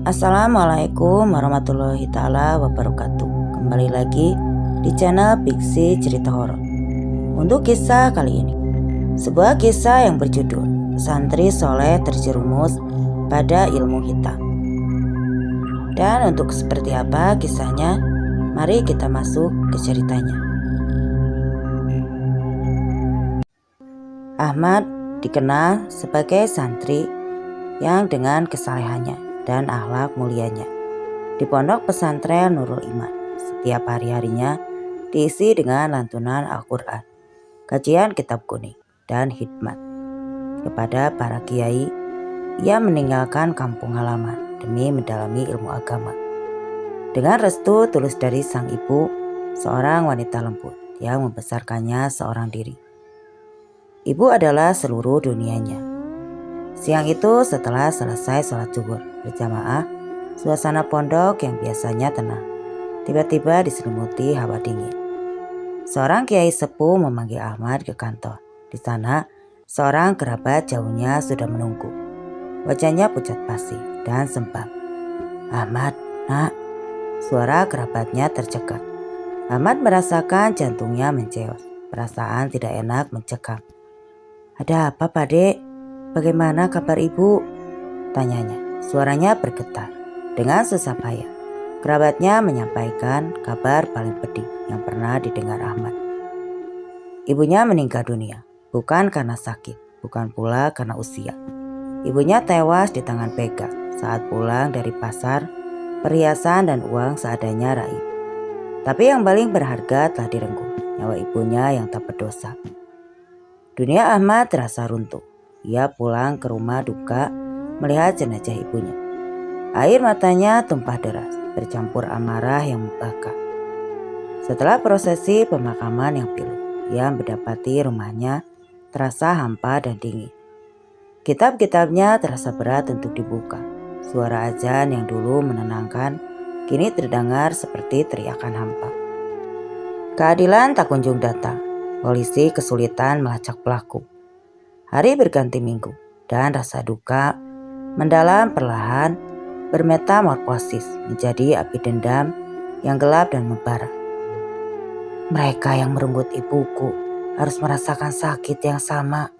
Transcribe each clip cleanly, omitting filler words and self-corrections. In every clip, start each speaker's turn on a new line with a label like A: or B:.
A: Assalamualaikum warahmatullahi ta'ala wabarakatuh. Kembali lagi di channel Fiksi Cerita Horor. Untuk kisah kali ini, sebuah kisah yang berjudul Santri Soleh Terjerumus pada Ilmu Hitam. Dan untuk seperti apa kisahnya, mari kita masuk ke ceritanya. Ahmad dikenal sebagai santri yang dengan kesalehannya dan akhlak mulianya di pondok pesantren Nurul Iman. Setiap hari-harinya diisi dengan lantunan Al-Quran, kajian kitab kuning, dan hikmat. Kepada para kiai, ia meninggalkan kampung halaman demi mendalami ilmu agama. Dengan restu tulus dari sang ibu, seorang wanita lembut yang membesarkannya seorang diri. Ibu adalah seluruh dunianya. Siang itu setelah selesai sholat zuhur berjamaah, suasana pondok yang biasanya tenang tiba-tiba diselimuti hawa dingin. Seorang kiai sepuh memanggil Ahmad ke kantor. Di sana, seorang kerabat jauhnya sudah menunggu. Wajahnya pucat pasi dan sempam. "Ahmad, nak." Suara kerabatnya tercekat. Ahmad merasakan jantungnya menceos. Perasaan tidak enak mencekam. "Ada apa, Pak Dek? Bagaimana kabar ibu?" tanyanya. Suaranya bergetar. Dengan susah payah, kerabatnya menyampaikan kabar paling pedih yang pernah didengar Ahmad. Ibunya meninggal dunia, bukan karena sakit, bukan pula karena usia. Ibunya tewas di tangan begal saat pulang dari pasar. Perhiasan dan uang seadanya raib. Tapi yang paling berharga telah direnggut, nyawa ibunya yang tak berdosa. Dunia Ahmad terasa runtuh. Ia pulang ke rumah duka melihat jenazah ibunya. Air matanya tumpah deras, bercampur amarah yang membakar. Setelah prosesi pemakaman yang pilu, ia mendapati rumahnya terasa hampa dan dingin. Kitab-kitabnya terasa berat untuk dibuka. Suara azan yang dulu menenangkan kini terdengar seperti teriakan hampa. Keadilan tak kunjung datang. Polisi kesulitan melacak pelaku. Hari berganti minggu dan rasa duka mendalam perlahan bermetamorfosis menjadi api dendam yang gelap dan membara. Mereka yang merenggut ibuku harus merasakan sakit yang sama.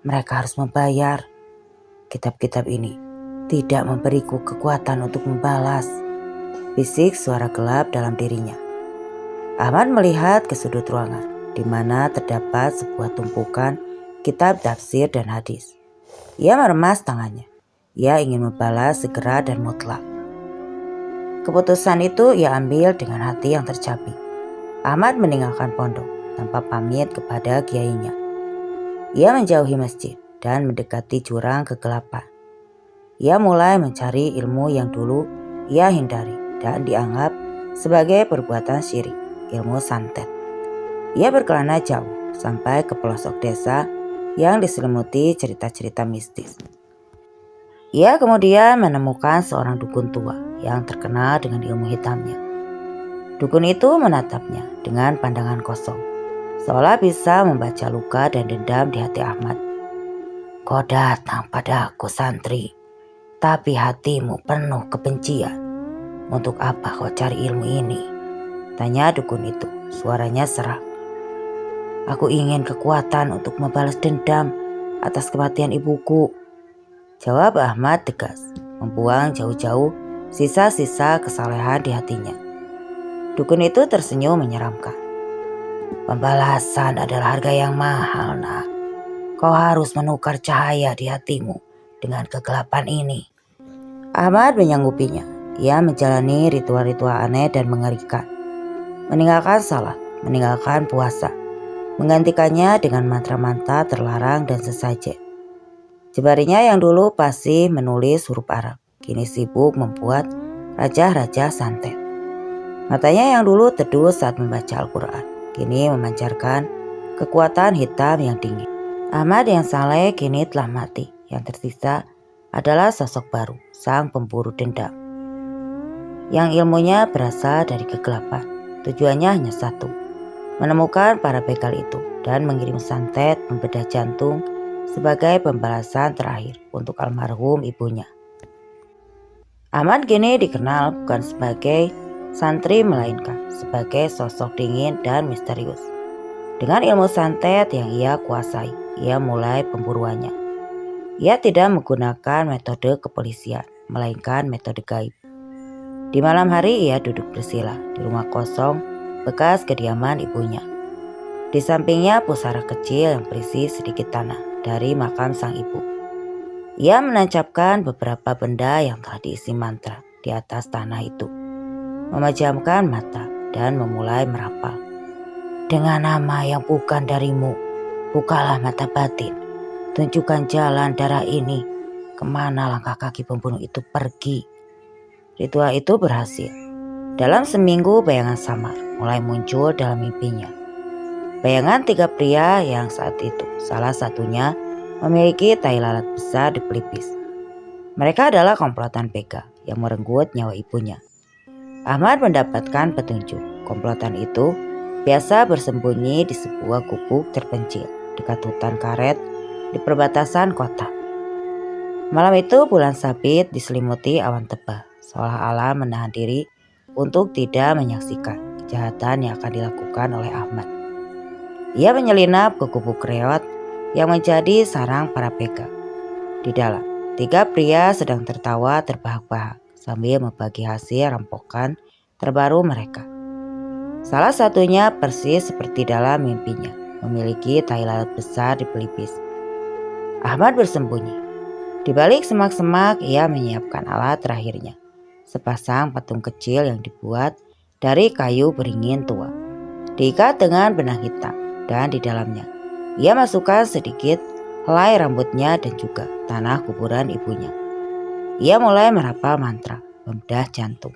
A: Mereka harus membayar. Kitab-kitab ini tidak memberiku kekuatan untuk membalas, bisik suara gelap dalam dirinya. Ahmad melihat ke sudut ruangan di mana terdapat sebuah tumpukan kitab tafsir dan hadis. Ia meremas tangannya. Ia ingin membalas segera dan mutlak. Keputusan itu ia ambil dengan hati yang tercabik. Ahmad meninggalkan pondok tanpa pamit kepada kiainya. Ia menjauhi masjid dan mendekati jurang kegelapan. Ia mulai mencari ilmu yang dulu ia hindari dan dianggap sebagai perbuatan syirik, ilmu santet. Ia berkelana jauh sampai ke pelosok desa yang diselimuti cerita-cerita mistis. Ia kemudian menemukan seorang dukun tua yang terkenal dengan ilmu hitamnya. Dukun itu menatapnya dengan pandangan kosong, seolah bisa membaca luka dan dendam di hati Ahmad. "Kau datang padaku, santri, tapi hatimu penuh kebencian. Untuk apa kau cari ilmu ini?" tanya dukun itu, suaranya serak. "Aku ingin kekuatan untuk membalas dendam atas kematian ibuku," jawab Ahmad tegas, membuang jauh-jauh sisa-sisa kesalehan di hatinya. Dukun itu tersenyum menyeramkan. "Pembalasan adalah harga yang mahal, nak. Kau harus menukar cahaya di hatimu dengan kegelapan ini." Ahmad menyanggupinya. Ia menjalani ritual-ritual aneh dan mengerikan. Meninggalkan salat, meninggalkan puasa, menggantikannya dengan mantra-mantra terlarang dan sesajen. Jemarinya yang dulu fasih menulis huruf Arab, kini sibuk membuat raja-raja santet. Matanya yang dulu teduh saat membaca Al-Quran, kini memancarkan kekuatan hitam yang dingin. Ahmad yang saleh kini telah mati. Yang tersisa adalah sosok baru, sang pemburu dendam, yang ilmunya berasal dari kegelapan. Tujuannya hanya satu, menemukan para begal itu dan mengirim santet membedah jantung sebagai pembalasan terakhir untuk almarhum ibunya. Ahmad kini dikenal bukan sebagai santri melainkan sebagai sosok dingin dan misterius. Dengan ilmu santet yang ia kuasai, ia mulai pemburuannya. Ia tidak menggunakan metode kepolisian, melainkan metode gaib. Di malam hari ia duduk bersila di rumah kosong bekas kediaman ibunya. Di sampingnya pusara kecil yang berisi sedikit tanah dari makam sang ibu. Ia menancapkan beberapa benda yang telah diisi mantra di atas tanah itu. Memejamkan mata dan memulai merapal. Dengan nama yang bukan darimu, bukalah mata batin. Tunjukkan jalan darah ini. Kemana langkah kaki pembunuh itu pergi? Ritual itu berhasil. Dalam seminggu bayangan samar mulai muncul dalam mimpinya. Bayangan 3 pria yang saat itu salah satunya memiliki tai lalat besar di pelipis. Mereka adalah komplotan Vega yang merenggut nyawa ibunya. Ahmad mendapatkan petunjuk. Komplotan itu biasa bersembunyi di sebuah gubuk terpencil dekat hutan karet di perbatasan kota. Malam itu bulan sabit diselimuti awan tebal, seolah-olah menahan diri untuk tidak menyaksikan kejahatan yang akan dilakukan oleh Ahmad. Ia menyelinap ke gubuk reot yang menjadi sarang para Vega. Di dalam, 3 pria sedang tertawa terbahak-bahak sambil membagi hasil rampokan terbaru mereka. Salah satunya persis seperti dalam mimpinya, memiliki tai lalat besar di pelipis. Ahmad bersembunyi. Di balik semak-semak ia menyiapkan alat terakhirnya. Sepasang patung kecil yang dibuat dari kayu beringin tua. Diikat dengan benang hitam dan di dalamnya ia masukkan sedikit helai rambutnya dan juga tanah kuburan ibunya. Ia mulai merapal mantra, membedah jantung.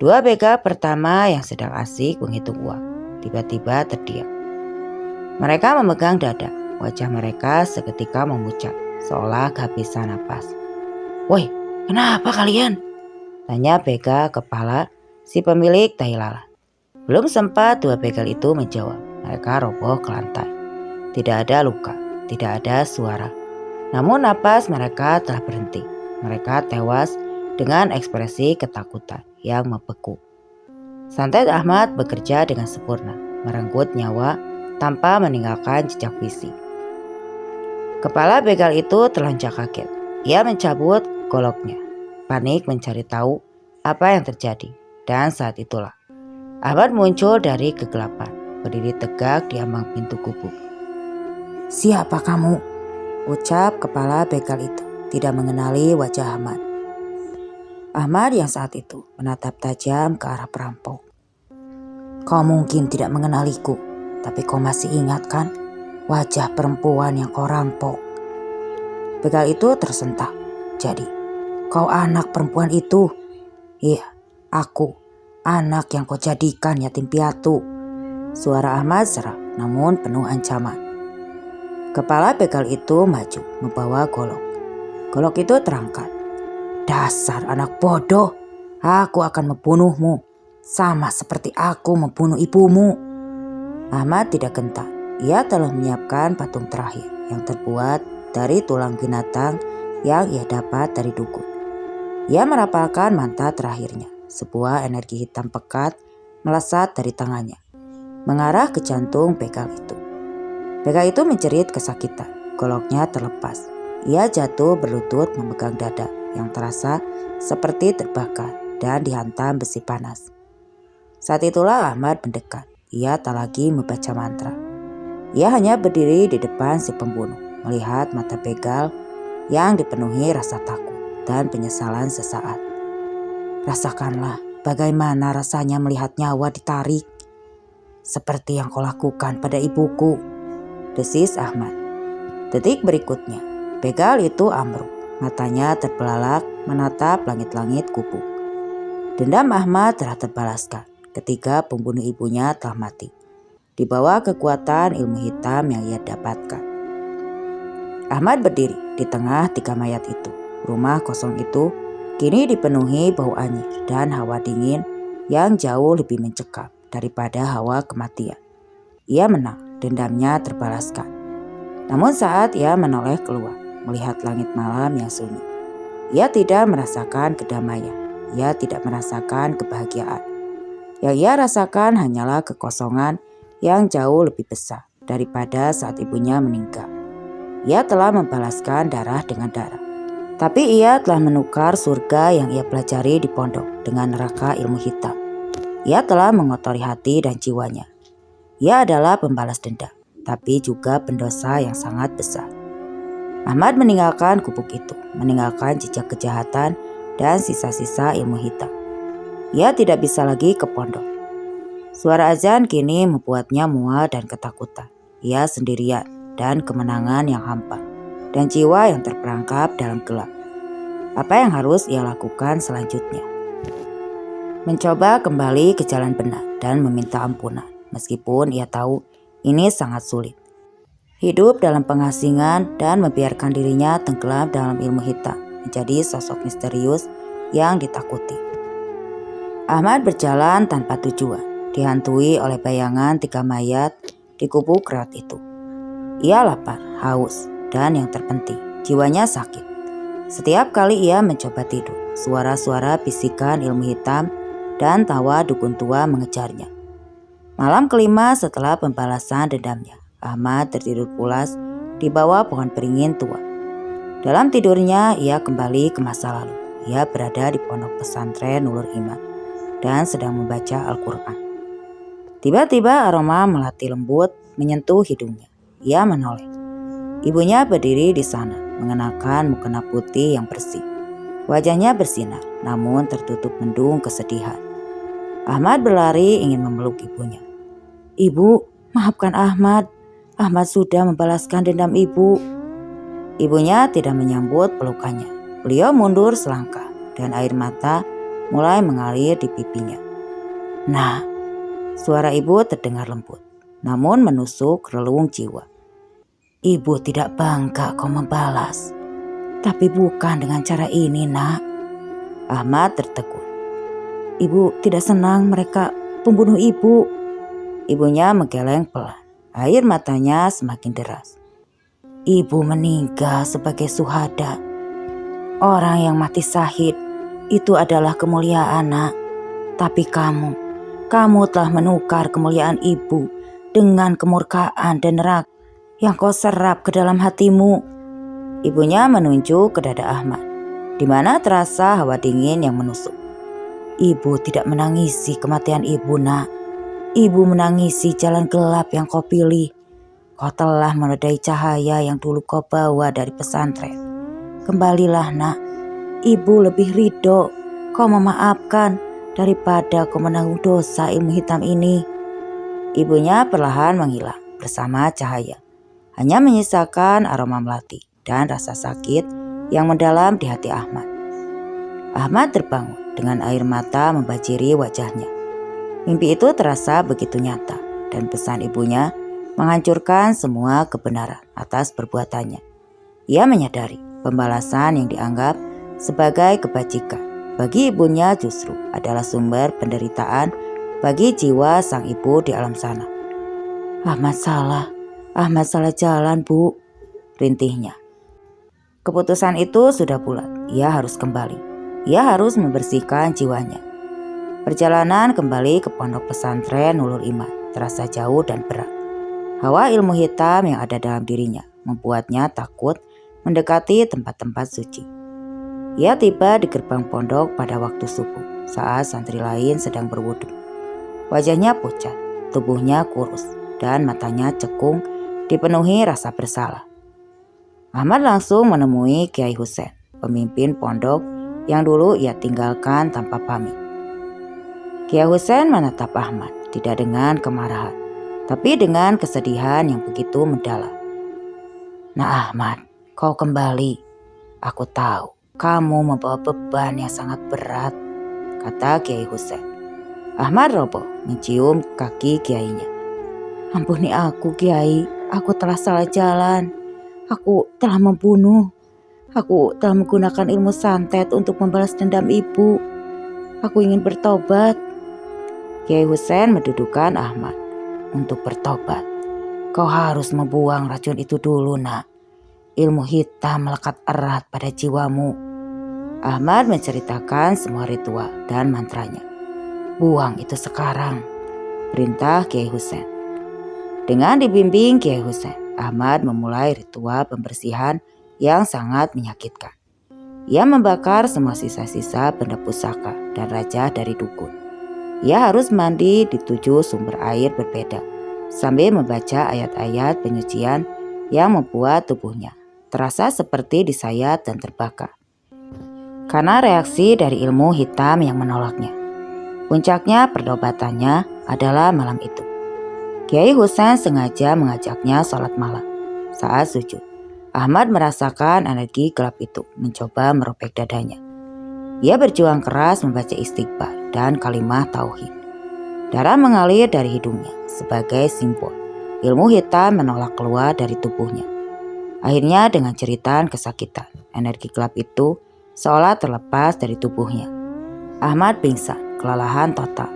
A: 2 Vega pertama yang sedang asik menghitung uang tiba-tiba terdiam. Mereka memegang dada. Wajah mereka seketika memucat, seolah kehabisan napas. "Woi, kenapa kalian?" tanya Vega kepala si pemilik tai lalat. Belum sempat 2 begal itu menjawab, mereka roboh ke lantai. Tidak ada luka, tidak ada suara. Namun napas mereka telah berhenti. Mereka tewas dengan ekspresi ketakutan yang membeku. Santet Ahmad bekerja dengan sempurna, merenggut nyawa tanpa meninggalkan jejak fisik. Kepala begal itu terlonjak kaget. Ia mencabut goloknya, panik mencari tahu apa yang terjadi. Dan saat itulah Ahmad muncul dari kegelapan, berdiri tegak di ambang pintu gubuk. "Siapa kamu?" ucap kepala begal itu, tidak mengenali wajah Ahmad. Ahmad yang saat itu menatap tajam ke arah perampok. "Kau mungkin tidak mengenaliku, tapi kau masih ingat kan wajah perempuan yang kau rampok?" Begal itu tersentak. "Jadi, kau anak perempuan itu?" "Iya, aku, anak yang kau jadikan yatim piatu." Suara Ahmad serak namun penuh ancaman. Kepala begal itu maju membawa golok. Golok itu terangkat. "Dasar anak bodoh, aku akan membunuhmu, sama seperti aku membunuh ibumu." Ahmad tidak gentar. Ia telah menyiapkan patung terakhir yang terbuat dari tulang binatang yang ia dapat dari dukun. Ia merapalkan mantra terakhirnya. Sebuah energi hitam pekat melesat dari tangannya, mengarah ke jantung begal itu. Begal itu menjerit kesakitan. Goloknya terlepas. Ia jatuh berlutut memegang dada yang terasa seperti terbakar dan dihantam besi panas. Saat itulah Ahmad mendekat. Ia tak lagi membaca mantra. Ia hanya berdiri di depan si pembunuh, melihat mata begal yang dipenuhi rasa takut dan penyesalan sesaat. "Rasakanlah bagaimana rasanya melihat nyawa ditarik, seperti yang kau lakukan pada ibuku," desis Ahmad. Detik berikutnya, begal itu ambruk. Matanya terbelalak menatap langit-langit gubuk. Dendam Ahmad telah terbalaskan ketika pembunuh ibunya telah mati, di bawah kekuatan ilmu hitam yang ia dapatkan. Ahmad berdiri di tengah 3 mayat itu. Rumah kosong itu kini dipenuhi bau anyir dan hawa dingin yang jauh lebih mencekam daripada hawa kematian. Ia menang, dendamnya terbalaskan. Namun saat ia menoleh keluar, melihat langit malam yang sunyi, Ia tidak merasakan kedamaian, ia tidak merasakan kebahagiaan. Yang ia rasakan hanyalah kekosongan yang jauh lebih besar daripada saat ibunya meninggal. Ia telah membalaskan darah dengan darah. Tapi ia telah menukar surga yang ia pelajari di pondok dengan neraka ilmu hitam. Ia telah mengotori hati dan jiwanya. Ia adalah pembalas dendam, tapi juga pendosa yang sangat besar. Ahmad meninggalkan gubuk itu, meninggalkan jejak kejahatan dan sisa-sisa ilmu hitam. Ia tidak bisa lagi ke pondok. Suara azan kini membuatnya mual dan ketakutan. Ia sendirian dan kemenangan yang hampa, dan jiwa yang terperangkap dalam gelap. Apa yang harus ia lakukan selanjutnya? Mencoba kembali ke jalan benar dan meminta ampunan, meskipun ia tahu ini sangat sulit. Hidup dalam pengasingan dan membiarkan dirinya tenggelam dalam ilmu hitam menjadi sosok misterius yang ditakuti. Ahmad berjalan tanpa tujuan, dihantui oleh bayangan 3 mayat di gubuk kerat itu. Ia lapar, haus, dan yang terpenting, jiwanya sakit. Setiap kali ia mencoba tidur, suara-suara bisikan ilmu hitam dan tawa dukun tua mengejarnya. Malam kelima setelah pembalasan dendamnya, Ahmad tertidur pulas di bawah pohon beringin tua. Dalam tidurnya, ia kembali ke masa lalu. Ia berada di pondok pesantren Nurul Iman dan sedang membaca Al-Quran. Tiba-tiba aroma melati lembut menyentuh hidungnya. Ia menoleh. Ibunya berdiri di sana, mengenakan mukena putih yang bersih. Wajahnya bersinar, namun tertutup mendung kesedihan. Ahmad berlari ingin memeluk ibunya. "Ibu, maafkan Ahmad. Ahmad sudah membalaskan dendam ibu." Ibunya tidak menyambut pelukannya. Beliau mundur selangkah dan air mata mulai mengalir di pipinya. "Nah," suara ibu terdengar lembut, namun menusuk relung jiwa. "Ibu tidak bangga kau membalas. Tapi bukan dengan cara ini, nak." Ahmad tertegun. "Ibu tidak senang mereka pembunuh ibu." Ibunya menggeleng pelan. Air matanya semakin deras. "Ibu meninggal sebagai syuhada. Orang yang mati syahid itu adalah kemuliaan, nak. Tapi kamu telah menukar kemuliaan ibu dengan kemurkaan dan neraka yang kau serap ke dalam hatimu." Ibunya menunjuk ke dada Ahmad, di mana terasa hawa dingin yang menusuk. "Ibu tidak menangisi kematian ibu, nak. Ibu menangisi jalan gelap yang kau pilih. Kau telah menodai cahaya yang dulu kau bawa dari pesantren. Kembalilah, nak. Ibu lebih ridho kau memaafkan daripada kau menanggung dosa ilmu hitam ini." Ibunya perlahan menghilang bersama cahaya. Hanya menyisakan aroma melati dan rasa sakit yang mendalam di hati Ahmad. Ahmad terbangun dengan air mata membajiri wajahnya. Mimpi itu terasa begitu nyata dan pesan ibunya menghancurkan semua kebenaran atas perbuatannya. Ia menyadari pembalasan yang dianggap sebagai kebajikan bagi ibunya justru adalah sumber penderitaan bagi jiwa sang ibu di alam sana. Ahmad salah jalan, Bu," rintihnya. Keputusan itu sudah bulat, ia harus kembali. Ia harus membersihkan jiwanya. Perjalanan kembali ke pondok pesantren Nurul Iman terasa jauh dan berat. Hawa ilmu hitam yang ada dalam dirinya membuatnya takut mendekati tempat-tempat suci. Ia tiba di gerbang pondok pada waktu subuh saat santri lain sedang berwudu. Wajahnya pucat, tubuhnya kurus, dan matanya cekung dipenuhi rasa bersalah. Ahmad langsung menemui Kiai Husein, pemimpin pondok yang dulu ia tinggalkan tanpa pamit. Kiai Husein menatap Ahmad tidak dengan kemarahan, tapi dengan kesedihan yang begitu mendalam. "Nah Ahmad, kau kembali. Aku tahu kamu membawa beban yang sangat berat," kata Kiai Husein. Ahmad roboh mencium kaki kiainya. "Ampuni aku, Kiai. Aku telah salah jalan. Aku telah membunuh. Aku telah menggunakan ilmu santet untuk membalas dendam ibu. Aku ingin bertobat." Kiai Husein mendudukan Ahmad. "Untuk bertobat, kau harus membuang racun itu dulu, nak. Ilmu hitam melekat erat pada jiwamu. Ahmad menceritakan semua ritual dan mantranya. "Buang itu sekarang," perintah Kiai Husain. Dengan dibimbing Kiai Husain, Ahmad memulai ritual pembersihan yang sangat menyakitkan. Ia membakar semua sisa-sisa benda pusaka dan raja dari dukun. Ia harus mandi di 7 sumber air berbeda sambil membaca ayat-ayat penyucian yang membuat tubuhnya terasa seperti disayat dan terbakar. Karena reaksi dari ilmu hitam yang menolaknya. Puncaknya pertobatannya adalah malam itu. Kiai Husain sengaja mengajaknya sholat malam. Saat sujud, Ahmad merasakan energi gelap itu mencoba merobek dadanya. Ia berjuang keras membaca istighfar dan kalimat tauhid. Darah mengalir dari hidungnya sebagai simbol ilmu hitam menolak keluar dari tubuhnya. Akhirnya dengan jeritan kesakitan, energi gelap itu seolah terlepas dari tubuhnya. Ahmad pingsan, kelelahan total.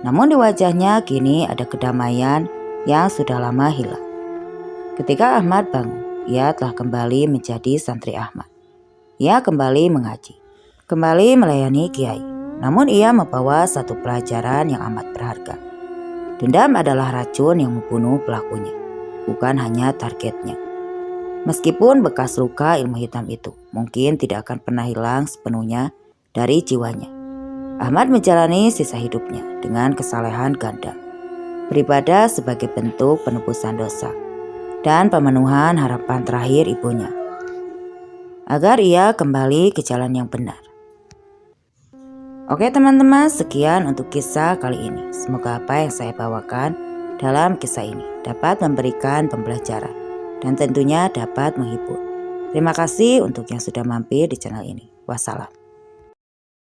A: Namun di wajahnya kini ada kedamaian yang sudah lama hilang. Ketika Ahmad bangun, ia telah kembali menjadi santri Ahmad. Ia kembali mengaji, kembali melayani kiai. Namun ia membawa satu pelajaran yang amat berharga. Dendam adalah racun yang membunuh pelakunya, bukan hanya targetnya. Meskipun bekas luka ilmu hitam itu mungkin tidak akan pernah hilang sepenuhnya dari jiwanya. Ahmad menjalani sisa hidupnya dengan kesalehan ganda. Beribadah sebagai bentuk penebusan dosa dan pemenuhan harapan terakhir ibunya, agar ia kembali ke jalan yang benar. Oke teman-teman, sekian untuk kisah kali ini. Semoga apa yang saya bawakan dalam kisah ini dapat memberikan pembelajaran dan tentunya dapat menghibur. Terima kasih untuk yang sudah mampir di channel ini. Wassalam.